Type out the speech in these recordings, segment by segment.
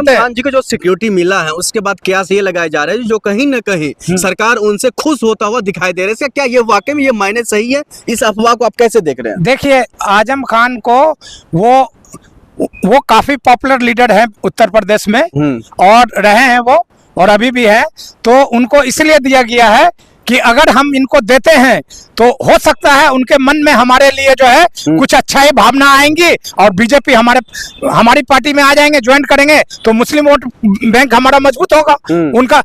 सकते हैं। खान जी को जो सिक्योरिटी मिला है उसके बाद क्या ये लगाए जा रहे हैं जो कहीं न कहीं सरकार उनसे खुश होता हुआ दिखाई दे रहा है, इसका क्या ये वाकई में ये मायने सही है? इस अफवाह को आप कैसे देख रहे हैं? देखिए, आजम खान को वो काफी पॉपुलर लीडर है उत्तर प्रदेश में और रहे हैं वो, और अभी भी है। तो उनको इसलिए दिया गया है कि अगर हम इनको देते हैं तो हो सकता है उनके मन में हमारे लिए जो है कुछ अच्छा ही भावना आएंगी और बीजेपी हमारी पार्टी में आ जाएंगे, ज्वाइन करेंगे, तो मुस्लिम वोट बैंक हमारा मजबूत होगा। उनका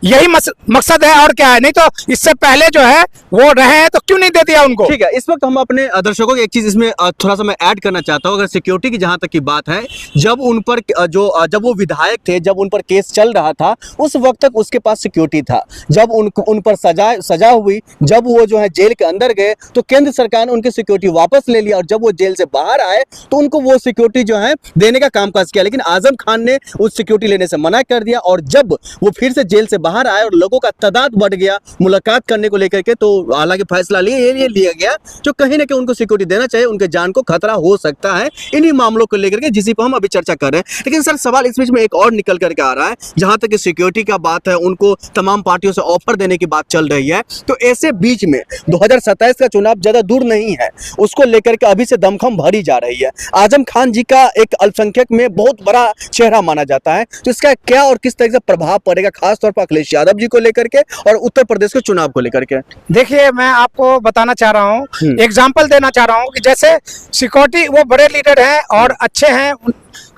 यही मकसद है, और क्या है। नहीं तो इससे पहले जो है वो रहे हैं तो क्यों नहीं दे दिया उनको। ठीक है, इस वक्त हम अपने दर्शकों को एक चीज इसमें थोड़ा सा मैं ऐड करना चाहता हूँ। अगर सिक्योरिटी की जहां तक की बात है, जब उन पर जब वो विधायक थे, जब उन पर केस चल रहा था, उस वक्त तक उसके पास सिक्योरिटी था। जब उन पर सजा हुई, जब वो जो है जेल के अंदर गए, तो केंद्र सरकार ने उनकी सिक्योरिटी वापस ले लिया, और जब वो जेल से बाहर आए तो उनको वो सिक्योरिटी जो है देने का कामकाज किया। लेकिन आजम खान ने उस सिक्योरिटी लेने से मना कर दिया, और जब वो फिर से जेल से बाहर आए और लोगों का तादाद बढ़ गया मुलाकात करने को लेकर के, तो हालांकि फैसला ये लिया गया जो कहीं ना कहीं उनको सिक्योरिटी देना चाहिए, उनके जान को खतरा हो सकता है इन्हीं मामलों को लेकर के, जिसी पर हम अभी चर्चा कर रहे हैं। लेकिन सर, सवाल इस बीच में एक और निकल करके आ रहा है, जहां तक सिक्योरिटी का बात है, उनको तमाम पार्टियों से ऑफर देने की बात चल रही है। तो ऐसे बीच में 2027 का चुनाव ज्यादा दूर नहीं है, उसको लेकर के अभी से दमखम भरी जा रही है। आजम खान जी का एक अल्पसंख्यक में बहुत बड़ा चेहरा माना जाता है, तो इसका क्या और किस तरह से प्रभाव पड़ेगा, खासतौर पर अखिलेश यादव जी को लेकर के और उत्तर प्रदेश के चुनाव को लेकर के? देखिए, मैं आपको बताना चाह रहा हूँ, एग्जाम्पल देना चाह रहा हूँ कि जैसे सिक्योरिटी, वो बड़े लीडर हैं और अच्छे हैं,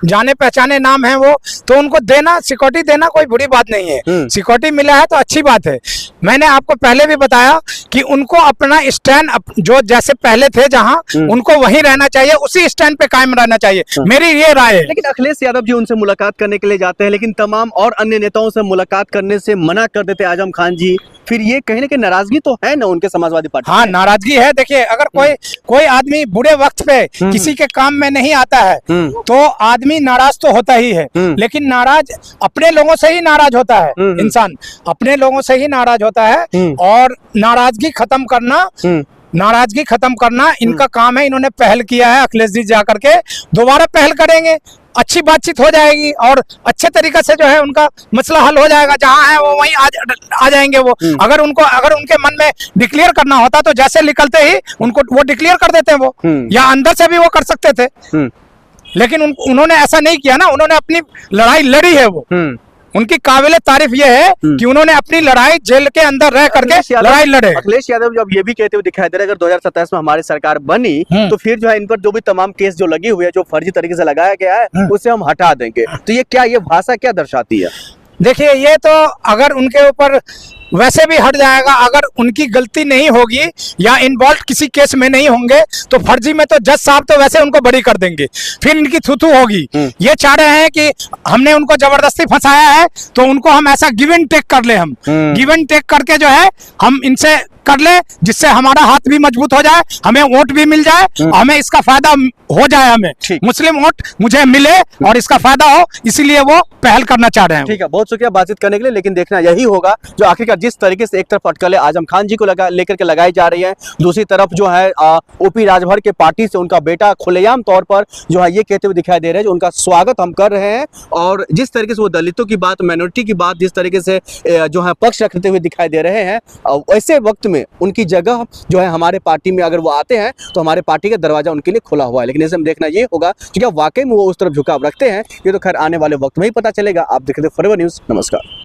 जाने पहचाने नाम है वो, तो उनको देना, सिक्योरिटी देना कोई बुरी बात नहीं है। सिक्योरिटी मिला है तो अच्छी बात है। मैंने आपको पहले भी बताया कि उनको अपना स्टैंड, जो जैसे पहले थे जहां, उनको वहीं रहना चाहिए, उसी स्टैंड पे कायम रहना चाहिए, मेरी ये राय है। लेकिन अखिलेश यादव जी उनसे मुलाकात करने के लिए जाते हैं, लेकिन तमाम और अन्य नेताओं से मुलाकात करने से मना कर देते आजम खान जी। फिर ये कहीं ना कहीं नाराजगी तो है ना उनके समाजवादी पार्टी? हाँ, नाराजगी है। देखिए, अगर कोई आदमी बुरे वक्त पे किसी के काम में नहीं आता है तो आदमी नाराज तो होता ही है, लेकिन नाराज अपने लोगों से ही नाराज होता है। इंसान अपने लोगों से ही नाराज होता है, और नाराजगी खत्म करना इनका काम है। इन्होंने पहल किया है, अखिलेश जी जाकर के दोबारा पहल करेंगे, अच्छी बातचीत हो जाएगी और अच्छे तरीके से जो है उनका मसला हल हो जाएगा। जहां है वो वहीं आ जाएंगे वो। अगर उनके मन में डिक्लेयर करना होता तो जैसे निकलते ही उनको वो डिक्लेयर कर देते हैं वो, या अंदर से भी वो कर सकते थे, लेकिन उन्होंने ऐसा नहीं किया ना। उन्होंने अपनी लड़ाई लड़ी है। वो उनकी काबिले तारीफ ये है कि उन्होंने अपनी लड़ाई जेल के अंदर रह करके लड़ाई लड़े। अखिलेश यादव जब ये भी कहते हुए दिखाई दे रहे हैं, अगर 2027 में हमारी सरकार बनी तो फिर जो है इन पर जो भी तमाम केस जो लगी हुई है, जो फर्जी तरीके से लगाया गया है, उसे हम हटा देंगे। तो ये भाषा क्या दर्शाती है? देखिए, ये तो अगर उनके ऊपर वैसे भी हट जाएगा, अगर उनकी गलती नहीं होगी या इन्वॉल्व किसी केस में नहीं होंगे तो फर्जी में तो जज साहब तो वैसे उनको बरी कर देंगे, फिर इनकी थूथू होगी। ये चाह रहे हैं कि हमने उनको जबरदस्ती फंसाया है तो उनको हम ऐसा गिव एंड टेक कर ले, हम गिव एंड टेक करके जो है हम इनसे कर ले, जिससे हमारा हाथ भी मजबूत हो जाए, हमें वोट भी मिल जाए, हमें इसका फायदा हो जाए, हमें मुस्लिम वोट मुझे मिले और इसका फायदा हो, इसीलिए वो पहल करना चाह रहे हैं। ठीक है, बहुत शुक्रिया बातचीत करने के लिए। लेकिन देखना यही होगा जो आखिरकार जिस तरीके से एक तरफ अटकलें आजम खान जी को लेकर के लगाई जा रही है, दूसरी तरफ जो है ओपी राजभर के पार्टी से उनका बेटा खुलेआम तौर पर जो है ये कहते हुए दिखाई दे रहे हैं जो उनका स्वागत हम कर रहे हैं, और जिस तरीके से वो दलितों की बात, माइनॉरिटी की बात जिस तरीके से जो है पक्ष रखते हुए दिखाई दे रहे हैं, ऐसे वक्त में उनकी जगह जो है हमारे पार्टी में अगर वो आते हैं तो हमारे पार्टी का दरवाजा उनके लिए खुला हुआ है। लेकिन ऐसे में देखना ये होगा कि क्या वाकई में वो उस तरफ झुकाव रखते हैं, ये तो खैर आने वाले वक्त में ही पता चलेगा। आप देखते हैं फॉरवर्ड न्यूज़। नमस्कार।